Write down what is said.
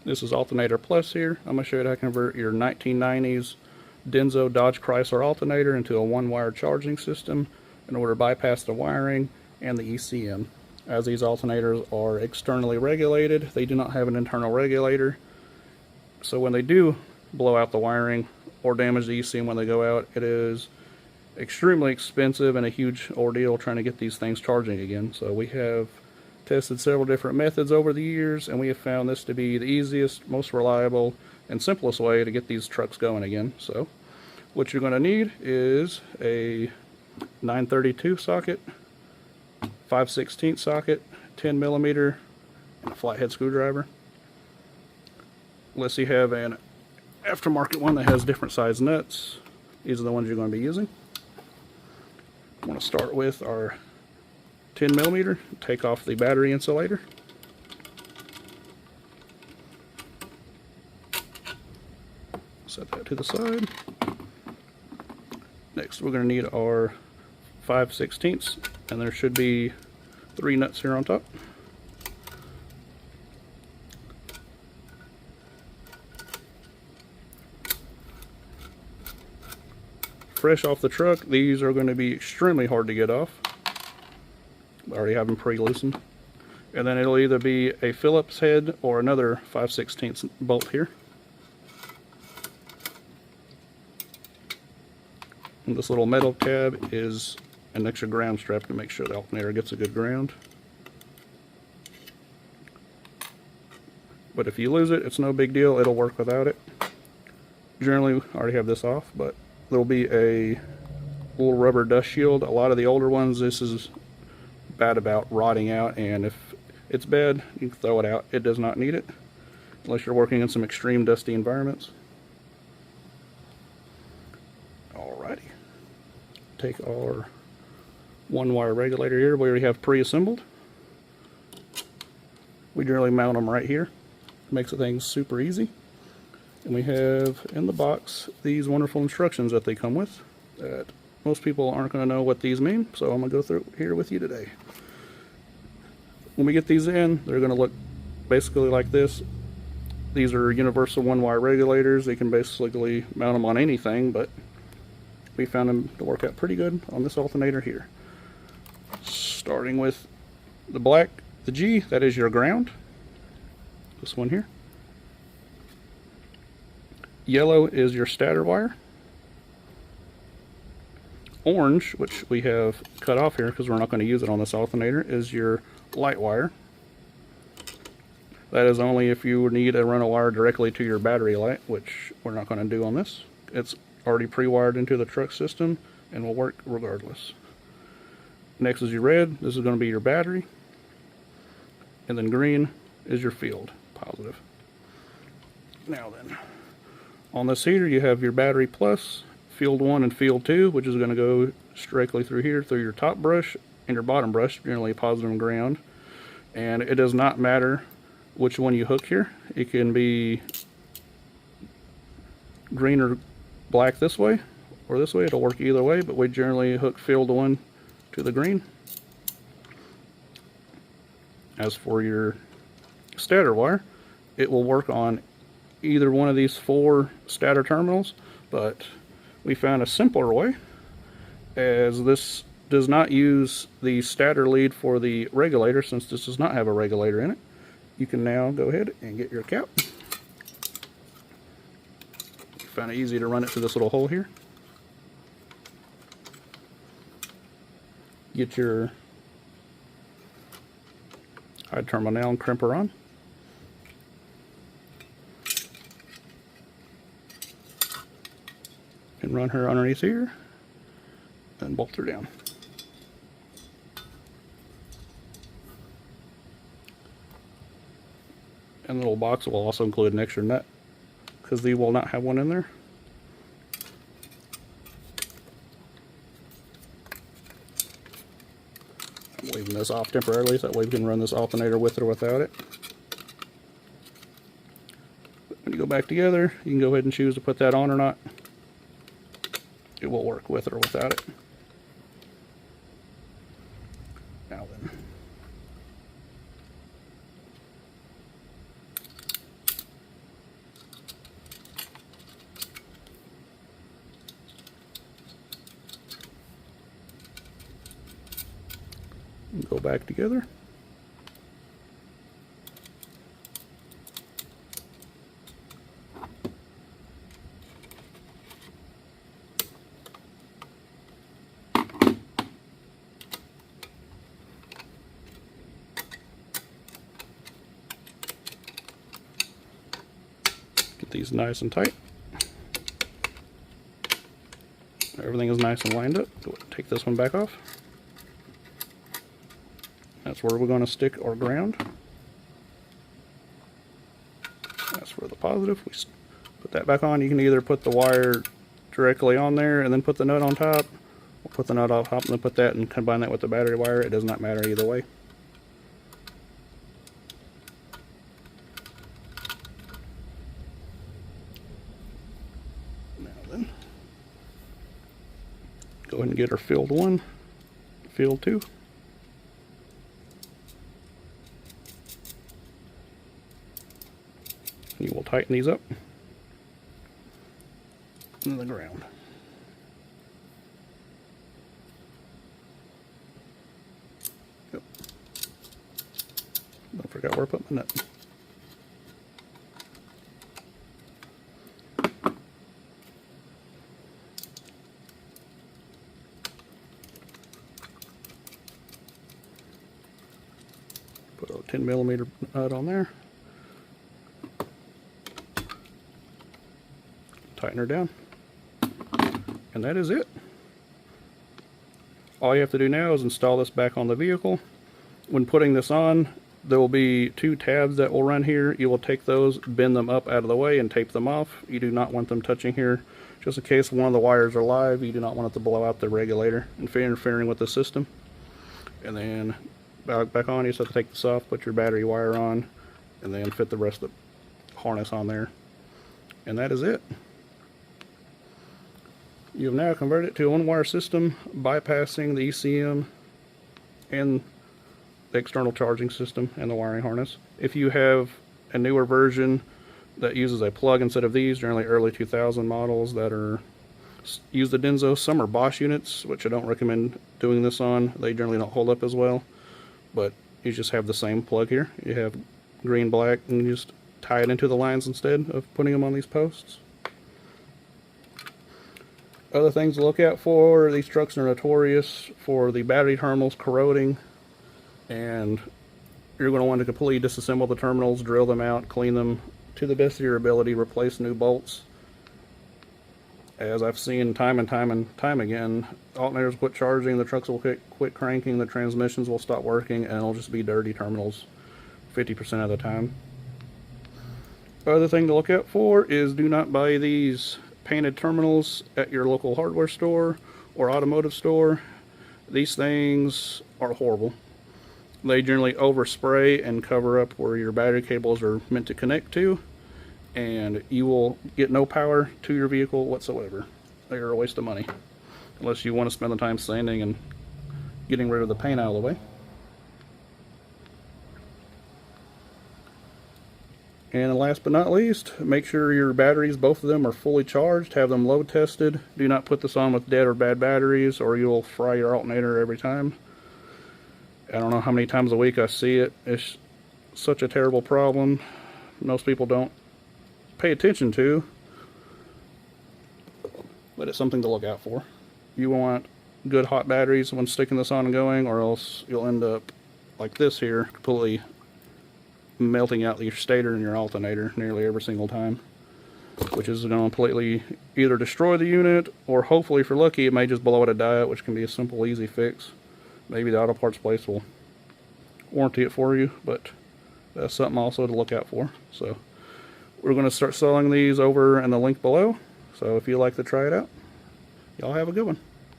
This is Alternator Plus here. I'm going to show you how to convert your 1990s Denso Dodge Chrysler alternator into a one-wire charging system in order to bypass the wiring and the ECM. As these alternators are externally regulated, they do not have an internal regulator. So when they do blow out the wiring or damage the ECM when they go out, it is extremely expensive and a huge ordeal trying to get these things charging again. So we have tested several different methods over the years, and we have found this to be the easiest, most reliable, and simplest way to get these trucks going again. So what you're going to need is a 932 socket, 5/16 socket, 10 millimeter, and a flathead screwdriver. Unless you have an aftermarket one that has different size nuts, these are the ones you're going to be using. I'm going to start with our 10 millimeter, take off the battery insulator. Set that to the side. Next, we're going to need our 5/16, and there should be 3 nuts here on top. Fresh off the truck, these are going to be extremely hard to get off. I already have them pre-loosened. And then it'll either be a Phillips head or another 5/16 bolt here. And this little metal tab is an extra ground strap to make sure the alternator gets a good ground. But if you lose it, it's no big deal. It'll work without it. Generally, I already have this off, but there'll be a little rubber dust shield. A lot of the older ones, this is bad about rotting out, and if it's bad, you can throw it out. It does not need it unless you're working in some extreme dusty environments. Alrighty, take our one-wire regulator here. We already have pre-assembled. We generally mount them right here. Makes the thing super easy. And we have in the box these wonderful instructions that they come with that most people aren't going to know what these mean, so I'm going to go through here with you today. When we get these in, they're going to look basically like this. These are universal one-wire regulators. They can basically mount them on anything, but we found them to work out pretty good on this alternator here. Starting with the black, the G, that is your ground. This one here. Yellow is your stator wire. Orange, which we have cut off here because we're not going to use it on this alternator, is your light wire. That is only if you need to run a wire directly to your battery light, which we're not going to do on this. It's already pre-wired into the truck system and will work regardless. Next is your red. This is going to be your battery. And then green is your field, positive. Now then, on this heater you have your battery plus, field 1 and field 2, which is going to go directly through here, through your top brush and your bottom brush, generally positive and ground. And it does not matter which one you hook here. It can be green or black this way, or this way. It'll work either way, but we generally hook field 1 to the green. As for your stator wire, it will work on either one of these 4 stator terminals, but we found a simpler way, as this does not use the stator lead for the regulator. Since this does not have a regulator in it, you can now go ahead and get your cap. Found it easy to run it through this little hole here. Get your I'd turn my nail and crimper on. And run her underneath here and bolt her down. And the little box will also include an extra nut because they will not have one in there. I'm leaving this off temporarily so that way we can run this alternator with or without it. When you go back together, you can go ahead and choose to put that on or not. It will work with or without it. Now then, go back together. Get these nice and tight. Everything is nice and lined up. Take this one back off. That's where we're going to stick our ground. That's where the positive. We put that back on. You can either put the wire directly on there and then put the nut on top, or put the nut on top and then put that and combine that with the battery wire. It does not matter either way. Now then, go ahead and get our field 1, field 2. You will tighten these up in the ground. Yep. I forgot where I put my nut. Put a 10mm nut on there. Tighten her down, and that is it. All you have to do now is install this back on the vehicle. When putting this on, there will be 2 tabs that will run here. You will take those, bend them up out of the way, and tape them off. You do not want them touching here. Just in case one of the wires are live, you do not want it to blow out the regulator and interfering with the system. And then back on, you just have to take this off, put your battery wire on, and then fit the rest of the harness on there. And that is it. You have now converted it to a one-wire system, bypassing the ECM and the external charging system and the wiring harness. If you have a newer version that uses a plug instead of these, generally early 2000 models that use the Denso, some are Bosch units, which I don't recommend doing this on. They generally don't hold up as well, but you just have the same plug here. You have green, black, and you just tie it into the lines instead of putting them on these posts. Other things to look out for, these trucks are notorious for the battery terminals corroding, and you're going to want to completely disassemble the terminals, drill them out, clean them to the best of your ability, replace new bolts. As I've seen time and time again, alternators quit charging, the trucks will quit cranking, the transmissions will stop working, and it'll just be dirty terminals 50% of the time. Other thing to look out for is do not buy these painted terminals at your local hardware store or automotive store. These things are horrible. They generally overspray and cover up where your battery cables are meant to connect to, and you will get no power to your vehicle whatsoever. They are a waste of money, unless you want to spend the time sanding and getting rid of the paint out of the way. And last but not least, make sure your batteries, both of them, are fully charged. Have them load tested. Do not put this on with dead or bad batteries, or you'll fry your alternator every time. I don't know how many times a week I see it. It's such a terrible problem. Most people don't pay attention to, but it's something to look out for. You want good hot batteries when sticking this on and going, or else you'll end up like this here, completely melting out your stator and your alternator nearly every single time, which is going to completely either destroy the unit, or hopefully, if you're lucky, it may just blow out a diode, which can be a simple, easy fix. Maybe the auto parts place will warranty it for you, but that's something also to look out for. So we're going to start selling these over in the link below, so if you'd like to try it out, y'all have a good one.